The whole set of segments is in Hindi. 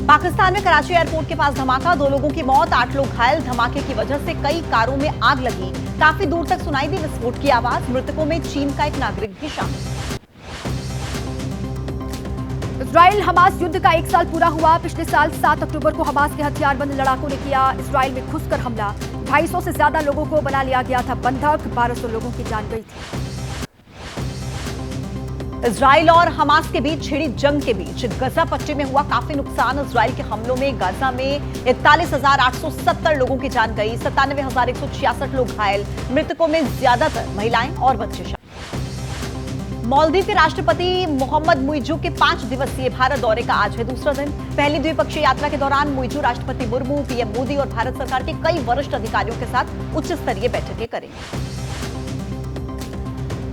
पाकिस्तान में कराची एयरपोर्ट के पास धमाका, 2 लोगों की मौत, 8 लोग घायल। धमाके की वजह से कई कारों में आग लगी। काफी दूर तक सुनाई दी विस्फोट की आवाज। मृतकों में चीन का एक नागरिक भी शामिल। इजराइल हमास युद्ध का 1 साल पूरा हुआ। पिछले साल 7 अक्टूबर को हमास के हथियारबंद लड़ाकों ने किया इजराइल में घुसकर हमला। 250 से ज्यादा लोगों को बना लिया गया था बंधक। 1200 लोगों की जान गई थी। इजराइल और हमास के बीच छिड़ी जंग के बीच गजा पट्टी में हुआ काफी नुकसान। इजराइल के हमलों में गाजा में 41,870 लोगों की जान गई। 97,166 लोग घायल। मृतकों में ज्यादातर महिलाएं और बच्चे शामिल। मालदीव के राष्ट्रपति मोहम्मद मुइजू के 5 दिवसीय भारत दौरे का आज है दूसरा दिन। पहली द्विपक्षीय यात्रा के दौरान मुइजू राष्ट्रपति मुर्मू, पीएम मोदी और भारत सरकार के कई वरिष्ठ अधिकारियों के साथ उच्च स्तरीय बैठकें करेंगे।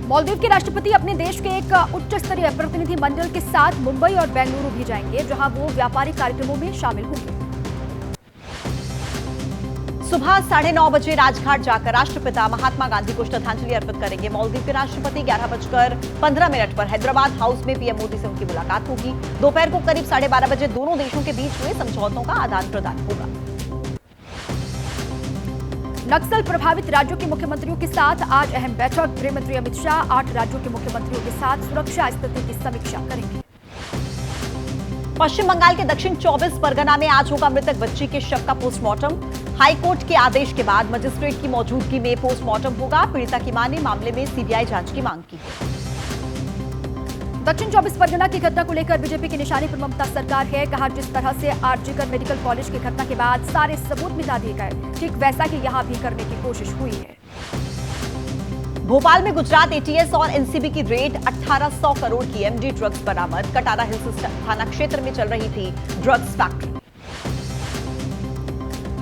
मालदीव के राष्ट्रपति अपने देश के एक उच्च स्तरीय प्रतिनिधि मंडल के साथ मुंबई और बेंगलुरु भी जाएंगे, जहां वो व्यापारिक कार्यक्रमों में शामिल होंगे। सुबह 9:30 बजे राजघाट जाकर राष्ट्रपिता महात्मा गांधी को श्रद्धांजलि अर्पित करेंगे। मालदीव के राष्ट्रपति 11:15 पर हैदराबाद हाउस में पीएम मोदी से उनकी मुलाकात होगी। दोपहर को करीब 12:30 बजे दोनों देशों के बीच हुए समझौतों का आदान प्रदान होगा। नक्सल प्रभावित राज्यों के मुख्यमंत्रियों के साथ आज अहम बैठक। गृह मंत्री अमित शाह 8 राज्यों के मुख्यमंत्रियों के साथ सुरक्षा स्थिति की समीक्षा करेंगे। पश्चिम बंगाल के दक्षिण 24 परगना में आज होगा मृतक बच्ची के शव का पोस्टमार्टम। हाईकोर्ट के आदेश के बाद मजिस्ट्रेट की मौजूदगी में पोस्टमार्टम होगा। पीड़िता की मां ने मामले में सीबीआई जांच की मांग की है। दक्षिण 24 परगना की घटना को लेकर बीजेपी की निशाने पर ममता सरकार है। कहा, जिस तरह से आरजीकर मेडिकल कॉलेज की घटना के बाद सारे सबूत मिटा दिए गए, ठीक वैसा ही यहां भी करने की कोशिश हुई है। भोपाल में गुजरात एटीएस और एनसीबी की रेड, 1800 करोड़ की एमडी ड्रग्स बरामद। कटारा हिल्स थाना क्षेत्र में चल रही थी drugs factory.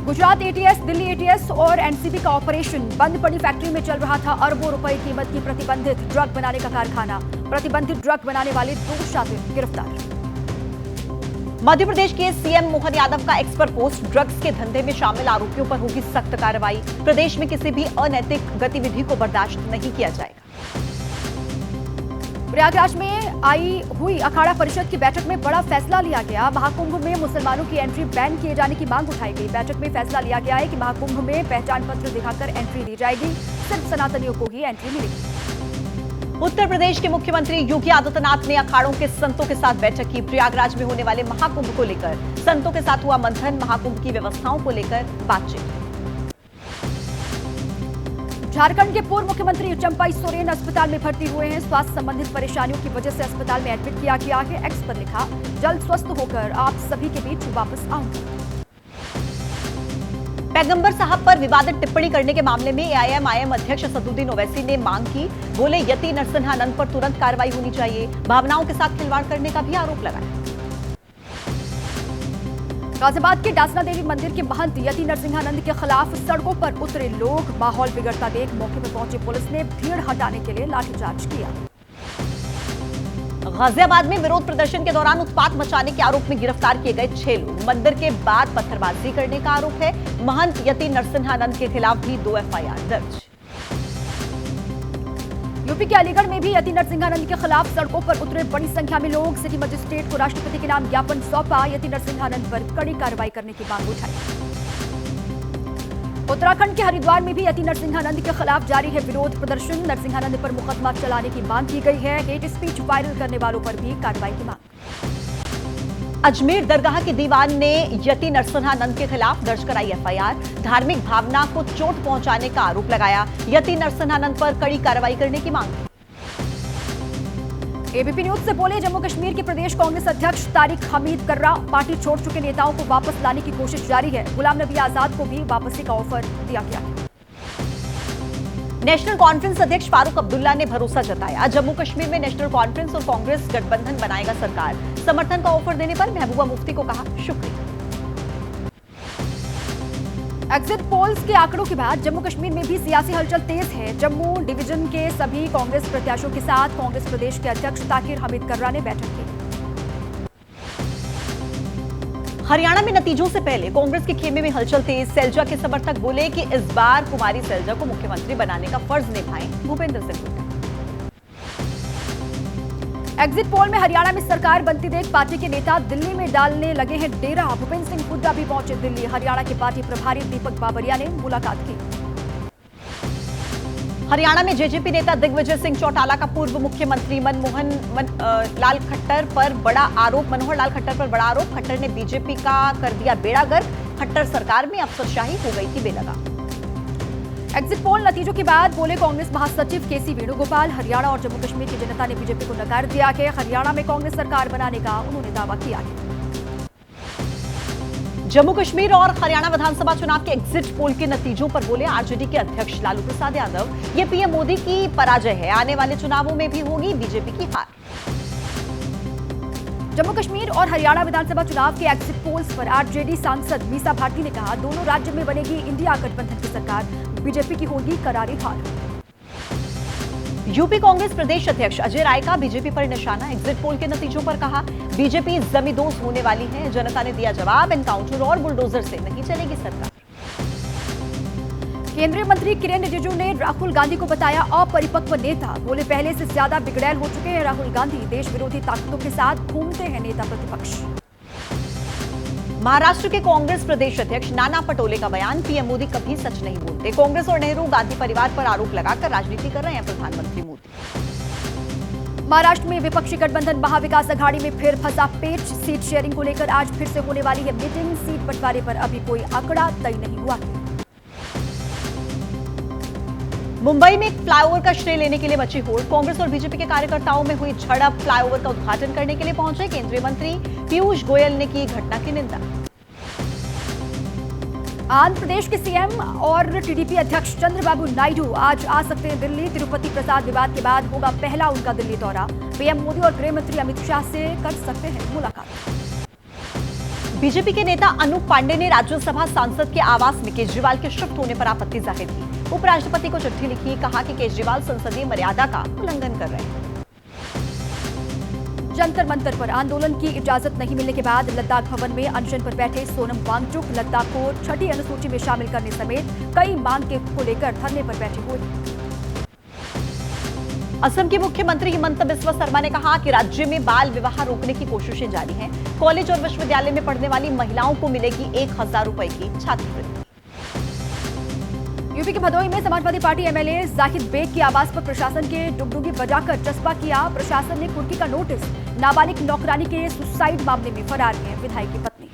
Gujarat ATS, Delhi ATS और एनसीबी का ऑपरेशन। बंद पड़ी फैक्ट्री में चल रहा था अरबों रुपए कीमत की प्रतिबंधित ड्रग बनाने का कारखाना। प्रतिबंधित ड्रग बनाने वाले 2 शातिर गिरफ्तार। मध्य प्रदेश के सीएम मोहन यादव का एक्स पर पोस्ट, ड्रग्स के धंधे में शामिल आरोपियों पर होगी सख्त कार्रवाई। प्रदेश में किसी भी अनैतिक गतिविधि को बर्दाश्त नहीं किया जाएगा। प्रयागराज में आई हुई अखाड़ा परिषद की बैठक में बड़ा फैसला लिया गया। महाकुंभ में मुसलमानों की एंट्री बैन किए जाने की मांग उठाई गई। बैठक में फैसला लिया गया है कि महाकुंभ में पहचान पत्र दिखाकर एंट्री दी जाएगी। सिर्फ सनातनियों को ही एंट्री मिलेगी। उत्तर प्रदेश के मुख्यमंत्री योगी आदित्यनाथ ने अखाड़ों के संतों के साथ बैठक की। प्रयागराज में होने वाले महाकुंभ को लेकर संतों के साथ हुआ मंथन। महाकुंभ की व्यवस्थाओं को लेकर बातचीत। झारखंड के पूर्व मुख्यमंत्री चंपाई सोरेन अस्पताल में भर्ती हुए हैं। स्वास्थ्य संबंधित परेशानियों की वजह से अस्पताल में एडमिट किया गया है। एक्स पर लिखा, जल्द स्वस्थ होकर आप सभी के बीच वापस आऊंगा। पैगंबर साहब पर विवादित टिप्पणी करने के मामले में एआईएमआईएम अध्यक्ष असदुद्दीन ओवैसी ने मांग की। बोले, यति नरसिंहानंद पर तुरंत कार्रवाई होनी चाहिए। भावनाओं के साथ खिलवाड़ करने का भी आरोप लगाया। गाजियाबाद के डासना देवी मंदिर के महंत यति नरसिंहानंद के खिलाफ सड़कों पर उतरे लोग। माहौल बिगड़ता देख मौके पर पहुंची पुलिस ने भीड़ हटाने के लिए लाठीचार्ज किया। गाजियाबाद में विरोध प्रदर्शन के दौरान उत्पात मचाने के आरोप में गिरफ्तार किए गए 6 लोग। मंदिर के बाद पत्थरबाजी करने का आरोप है। महंत यति नरसिंहानंद के खिलाफ भी 2 एफआईआर दर्ज। यूपी के अलीगढ़ में भी यति नरसिंहानंद के खिलाफ सड़कों पर उतरे बड़ी संख्या में लोग। सिटी मजिस्ट्रेट को राष्ट्रपति के नाम ज्ञापन सौंपा। यति नरसिंहानंद पर कड़ी कार्रवाई करने की मांग उठाई। उत्तराखंड के हरिद्वार में भी यति नरसिंहानंद के खिलाफ जारी है विरोध प्रदर्शन। नरसिंहानंद पर मुकदमा चलाने की मांग की गई है। हेट स्पीच वायरल करने वालों पर भी कार्रवाई की मांग। अजमेर दरगाह के दीवान ने यति नरसिंहानंद के खिलाफ दर्ज कराई एफआईआर। धार्मिक भावना को चोट पहुंचाने का आरोप लगाया। यति नरसिंहानंद पर कड़ी कार्रवाई करने की मांग। एबीपी न्यूज से बोले जम्मू कश्मीर के प्रदेश कांग्रेस अध्यक्ष तारिक हमीद कर्रा। पार्टी छोड़ चुके नेताओं को वापस लाने की कोशिश जारी है। गुलाम नबी आजाद को भी वापसी का ऑफर दिया गया है। नेशनल कॉन्फ्रेंस अध्यक्ष फारूक अब्दुल्ला ने भरोसा जताया। जम्मू कश्मीर में नेशनल कॉन्फ्रेंस और कांग्रेस गठबंधन बनाएगा सरकार। समर्थन का ऑफर देने पर महबूबा मुफ्ती को कहा शुक्रिया। एग्जिट पोल्स के आंकड़ों के बाद जम्मू कश्मीर में भी सियासी हलचल तेज है। जम्मू डिवीजन के सभी कांग्रेस प्रत्याशियों के साथ कांग्रेस प्रदेश के अध्यक्ष ताकिर हमीद कर्रा ने बैठक की। हरियाणा में नतीजों से पहले कांग्रेस के खेमे में हलचल तेज। सैलजा के समर्थक बोले कि इस बार कुमारी सैलजा को मुख्यमंत्री बनाने का फर्ज निभाएं भूपेंद्र सिंह हुड्डा। एग्जिट पोल में हरियाणा में सरकार बनती देख पार्टी के नेता दिल्ली में डालने लगे हैं डेरा। भूपेंद्र सिंह हुड्डा भी पहुंचे दिल्ली। हरियाणा के पार्टी प्रभारी दीपक बाबरिया ने मुलाकात की। हरियाणा में जेजेपी नेता दिग्विजय सिंह चौटाला का पूर्व मुख्यमंत्री मनोहर लाल खट्टर पर बड़ा आरोप। खट्टर ने बीजेपी का कर दिया बेड़ागर्क। खट्टर सरकार में अफसरशाही हो गई थी बेलगा। एग्जिट पोल नतीजों के बाद बोले कांग्रेस महासचिव केसी वेणुगोपाल। हरियाणा और जम्मू कश्मीर की जनता ने बीजेपी को नकार दिया है। हरियाणा में कांग्रेस सरकार बनाने का उन्होंने दावा किया है। जम्मू कश्मीर और हरियाणा विधानसभा चुनाव के एग्जिट पोल के नतीजों पर बोले आरजेडी के अध्यक्ष लालू प्रसाद यादव। ये पीएम मोदी की पराजय है। आने वाले चुनावों में भी होगी बीजेपी की हार। जम्मू कश्मीर और हरियाणा विधानसभा चुनाव के एग्जिट पोल्स पर आरजेडी सांसद मीसा भारती ने कहा, दोनों राज्य में बनेगी इंडिया गठबंधन की सरकार, बीजेपी की होगी करारी हार। यूपी कांग्रेस प्रदेश अध्यक्ष अजय राय का बीजेपी पर निशाना। एग्जिट पोल के नतीजों पर कहा, बीजेपी जमींदोज होने वाली है। जनता ने दिया जवाब, एनकाउंटर और बुलडोजर से नहीं चलेगी सरकार। केंद्रीय मंत्री किरेन रिजिजू ने राहुल गांधी को बताया अपरिपक्व नेता। बोले पहले से ज्यादा बिगड़ैल हो चुके हैं राहुल गांधी। देश विरोधी ताकतों के साथ घूमते हैं नेता प्रतिपक्ष। महाराष्ट्र के कांग्रेस प्रदेश अध्यक्ष नाना पटोले का बयान, पीएम मोदी कभी सच नहीं बोलते। कांग्रेस और नेहरू गांधी परिवार पर आरोप लगाकर राजनीति कर रहे हैं प्रधानमंत्री मोदी। महाराष्ट्र में विपक्षी गठबंधन महाविकास अघाड़ी में फिर फंसा पेच। सीट शेयरिंग को लेकर आज फिर से होने वाली है मीटिंग। सीट बंटवारे पर अभी कोई आंकड़ा तय नहीं हुआ। मुंबई में एक फ्लाईओवर का श्रेय लेने के लिए मची होड़। कांग्रेस और बीजेपी के कार्यकर्ताओं में हुई झड़प। फ्लाईओवर का उद्घाटन करने के लिए पहुंचे केंद्रीय मंत्री पीयूष गोयल ने की घटना की निंदा। आंध्र प्रदेश के सीएम और टीडीपी अध्यक्ष चंद्रबाबू नायडू आज आ सकते हैं दिल्ली। तिरुपति प्रसाद विवाद के बाद होगा पहला उनका दिल्ली दौरा। पीएम मोदी और गृह मंत्री अमित शाह से कर सकते हैं मुलाकात। बीजेपी के नेता अनूप पांडे ने राज्यसभा सांसद के आवास में केजरीवाल के शिफ्ट होने पर आपत्ति जाहिर की। उपराष्ट्रपति को चिट्ठी लिखी, कहा कि केजरीवाल संसदीय मर्यादा का उल्लंघन कर रहे हैं। जंतर मंतर पर आंदोलन की इजाजत नहीं मिलने के बाद लद्दाख भवन में अनशन पर बैठे सोनम वांगचुक लद्दाख को छठी अनुसूची में शामिल करने समेत कई मांग को लेकर धरने पर बैठे हुए। असम के मुख्यमंत्री हिमंत बिस्वा शर्मा ने कहा कि राज्य में बाल विवाह रोकने की कोशिशें जारी हैं। कॉलेज और विश्वविद्यालय में पढ़ने वाली महिलाओं को मिलेगी 1000 रुपए की छात्रवृत्ति। यूपी के भदोही में समाजवादी पार्टी एमएलए जाहिद बेग की आवास पर प्रशासन के डुगडुगी बजाकर चस्पा किया। प्रशासन ने कुर्की का नोटिस। नाबालिग नौकरानी के सुसाइड मामले में फरार है विधायक की पत्नी।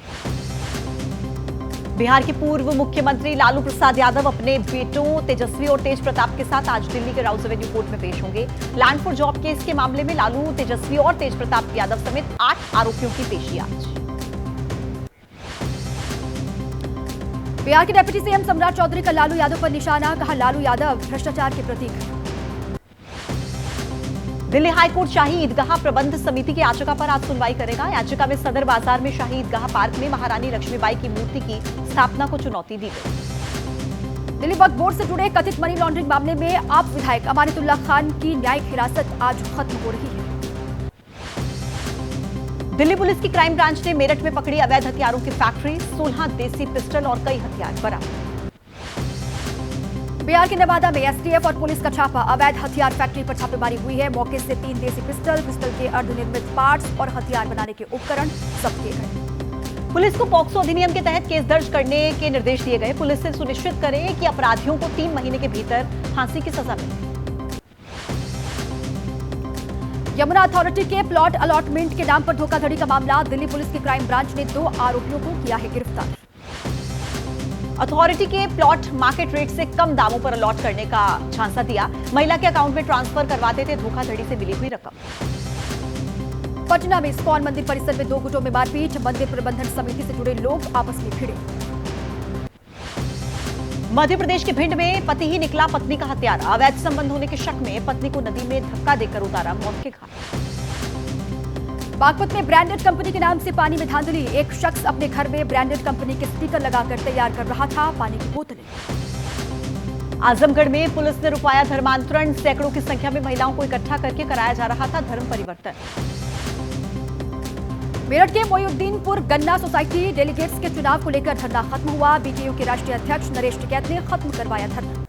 बिहार के पूर्व मुख्यमंत्री लालू प्रसाद यादव अपने बेटों तेजस्वी और तेज प्रताप के साथ आज दिल्ली के राउज एवेन्यू कोर्ट में पेश होंगे। लैंड फॉर जॉब केस के मामले में लालू, तेजस्वी और तेज प्रताप यादव समेत 8 आरोपियों की पेशी आज। बिहार के डिप्टी सीएम सम्राट चौधरी का लालू यादव पर निशाना। कहा, लालू यादव भ्रष्टाचार के प्रतीक हैं। दिल्ली हाईकोर्ट शाही ईदगाह प्रबंध समिति की याचिका पर आज सुनवाई करेगा। याचिका में सदर बाजार में शाही ईदगाह पार्क में महारानी लक्ष्मीबाई की मूर्ति की स्थापना को चुनौती दी गई। दिल्ली वक्फ बोर्ड से जुड़े कथित मनी लॉन्ड्रिंग मामले में आप विधायक अमानतुल्लाह खान की न्यायिक हिरासत आज खत्म हो रही है। दिल्ली पुलिस की क्राइम ब्रांच ने मेरठ में पकड़ी अवैध हथियारों की फैक्ट्री। 16 देसी पिस्टल और कई हथियार बरामद। बिहार के नवादा में एसटीएफ और पुलिस का छापा। अवैध हथियार फैक्ट्री पर छापेमारी हुई है। मौके से 3 देसी पिस्टल के अर्धनिर्मित पार्ट्स और हथियार बनाने के उपकरण जब्त किए गए। पुलिस को पॉक्सो अधिनियम के तहत केस दर्ज करने के निर्देश दिए गए। पुलिस से सुनिश्चित करें कि अपराधियों को 3 महीने के भीतर फांसी की सजा मिले। यमुना अथॉरिटी के प्लॉट अलॉटमेंट के नाम पर धोखाधड़ी का मामला। दिल्ली पुलिस की क्राइम ब्रांच ने 2 आरोपियों को किया है गिरफ्तार। अथॉरिटी के प्लॉट मार्केट रेट से कम दामों पर अलॉट करने का झांसा दिया। महिला के अकाउंट में ट्रांसफर करवाते थे धोखाधड़ी से मिली हुई रकम। पटना में इस्कॉन मंदिर परिसर में 2 गुटों में मारपीट। मंदिर प्रबंधन समिति से जुड़े लोग आपस में भिड़े। मध्य प्रदेश के भिंड में पति ही निकला पत्नी का हत्यारा। अवैध संबंध होने के शक में पत्नी को नदी में धक्का देकर उतारा मौत के घाट। बागपत में ब्रांडेड कंपनी के नाम से पानी में धांधली। एक शख्स अपने घर में ब्रांडेड कंपनी के स्टिकर लगाकर तैयार कर रहा था पानी की बोतलें। आजमगढ़ में पुलिस ने रुपया धर्मांतरण। सैकड़ों की संख्या में महिलाओं को इकट्ठा करके कराया जा रहा था धर्म परिवर्तन। मेरठ के मोइनुद्दीनपुर गन्ना सोसाइटी डेलीगेट्स के चुनाव को लेकर धरना खत्म हुआ। बीकेयू के राष्ट्रीय अध्यक्ष नरेश टिकैत ने खत्म करवाया धरना।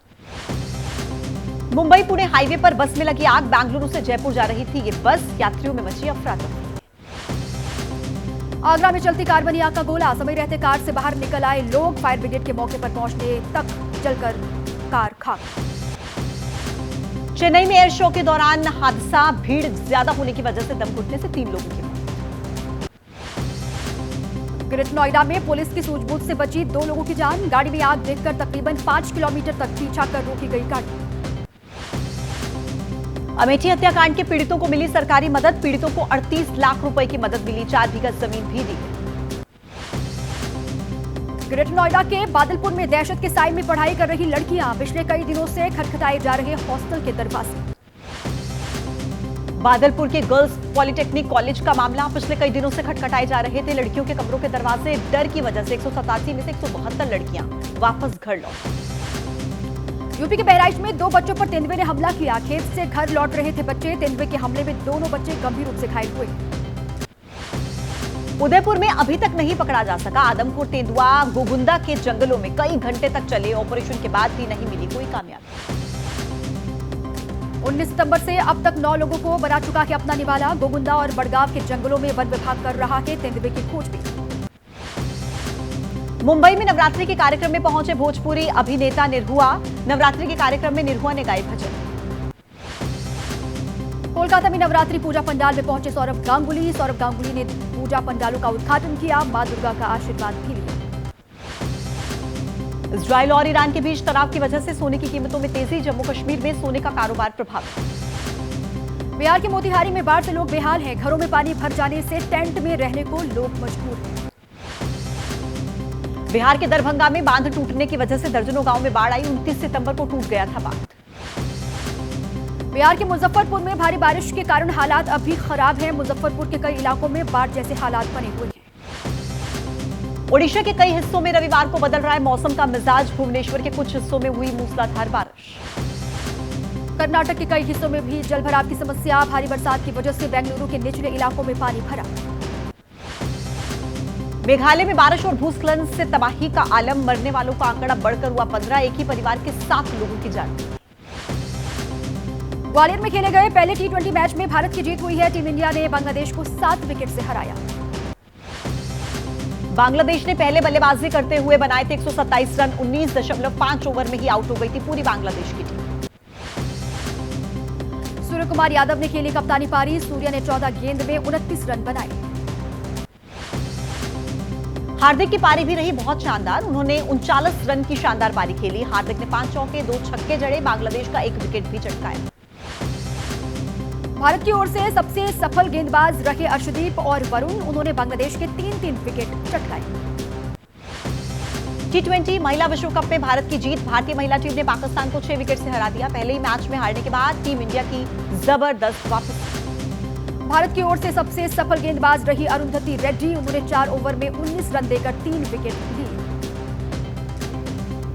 मुंबई पुणे हाईवे पर बस में लगी आग। बेंगलुरु से जयपुर जा रही थी ये बस, यात्रियों में मची अफरा तफरी। आगरा में चलती कार बनी आग का गोला। समय रहते कार से बाहर निकल आए लोग। फायर ब्रिगेड के मौके पर पहुंचने तक जलकर कार खाक। चेन्नई में एयर शो के दौरान हादसा। भीड़ ज्यादा होने की वजह से दम घुटने से 3 लोगों की मौत। ग्रेटर नोएडा में पुलिस की सूझबूझ से बची 2 लोगों की जान। गाड़ी में आग देखकर तकरीबन 5 किलोमीटर तक पीछा कर रोकी गई गाड़ी। अमेठी हत्याकांड के पीड़ितों को मिली सरकारी मदद। पीड़ितों को 38 लाख रुपए की मदद मिली। 4 बीघा जमीन भी दी गई। ग्रेटर नोएडा के बादलपुर में दहशत के साए में पढ़ाई कर रही लड़कियां। पिछले कई दिनों से खटखटाए जा रहे हॉस्टल के दरवाजे। बादलपुर के गर्ल्स पॉलिटेक्निक कॉलेज का मामला। पिछले कई दिनों से खटखटाए जा रहे थे लड़कियों के कमरों के दरवाजे। डर की वजह से 187 में से 172 लड़कियां वापस घर लौटी। यूपी के बहराइच में 2 बच्चों पर तेंदुए ने हमला किया। खेत से घर लौट रहे थे बच्चे। तेंदुए के हमले में दोनों बच्चे गंभीर रूप से घायल हुए। उदयपुर में अभी तक नहीं पकड़ा जा सका आदमखोर तेंदुआ। गोगुंदा के जंगलों में कई घंटे तक चले ऑपरेशन के बाद भी नहीं मिली कोई कामयाबी। 19 सितंबर से अब तक 9 लोगों को बना चुका है अपना निवाला। गोगुंदा और बड़गांव के जंगलों में वन विभाग कर रहा है तेंदुए की खोजबीन। मुंबई में नवरात्रि के कार्यक्रम में पहुंचे भोजपुरी अभिनेता निरहुआ। नवरात्रि के कार्यक्रम में निरहुआ ने गाए भजन। कोलकाता में नवरात्रि पूजा पंडाल में पहुंचे सौरभ गांगुली। सौरभ गांगुली ने पूजा पंडालों का उद्घाटन किया। मां दुर्गा का आशीर्वाद भी लिया। इजरायल और ईरान के बीच तनाव की वजह से सोने की कीमतों में तेजी। जम्मू कश्मीर में सोने का कारोबार प्रभावित। बिहार के मोतिहारी में बाढ़ से लोग बेहाल हैं। घरों में पानी भर जाने से टेंट में रहने को लोग मजबूर हैं। बिहार के दरभंगा में बांध टूटने की वजह से दर्जनों गांव में बाढ़ आई। 29 सितंबर को टूट गया था बांध। बिहार के मुजफ्फरपुर में भारी बारिश के कारण हालात अब भी खराब हैं। मुजफ्फरपुर के कई इलाकों में बाढ़ जैसे हालात बने हुए हैं। ओडिशा के कई हिस्सों में रविवार को बदल रहा है मौसम का मिजाज। भुवनेश्वर के कुछ हिस्सों में हुई मूसलाधार बारिश। कर्नाटक के कई हिस्सों में भी जलभराव की समस्या। भारी बरसात की वजह से बेंगलुरु के निचले इलाकों में पानी भरा। मेघालय में बारिश और भूस्खलन से तबाही का आलम। मरने वालों का आंकड़ा बढ़कर हुआ 15। एक ही परिवार के 7 लोगों की जान। ग्वालियर में खेले गए पहले T20 मैच में भारत की जीत हुई है। टीम इंडिया ने बांग्लादेश को 7 विकेट से हराया। बांग्लादेश ने पहले बल्लेबाजी करते हुए बनाए थे 127 रन। 19.5 ओवर में ही आउट हो गई थी पूरी बांग्लादेश की टीम। सूर्य कुमार यादव ने खेली कप्तानी पारी। सूर्य ने 14 गेंद में 29 रन बनाए। हार्दिक की पारी भी रही बहुत शानदार। उन्होंने 39 रन की शानदार पारी खेली। हार्दिक ने 5 चौके 2 छक्के जड़े। बांग्लादेश का 1 विकेट भी चटकाया। भारत की ओर से सबसे सफल गेंदबाज रहे अर्शदीप और वरुण। उन्होंने बांग्लादेश के 3-3 विकेट चटकाए। T20 महिला विश्व कप में भारत की जीत। भारतीय महिला टीम ने पाकिस्तान को 6 विकेट से हरा दिया। पहले ही मैच में हारने के बाद टीम इंडिया की जबरदस्त वापसी। भारत की ओर से सबसे सफल गेंदबाज रही अरुंधति रेड्डी। उन्होंने 4 ओवर में 19 रन देकर 3 विकेट लिए।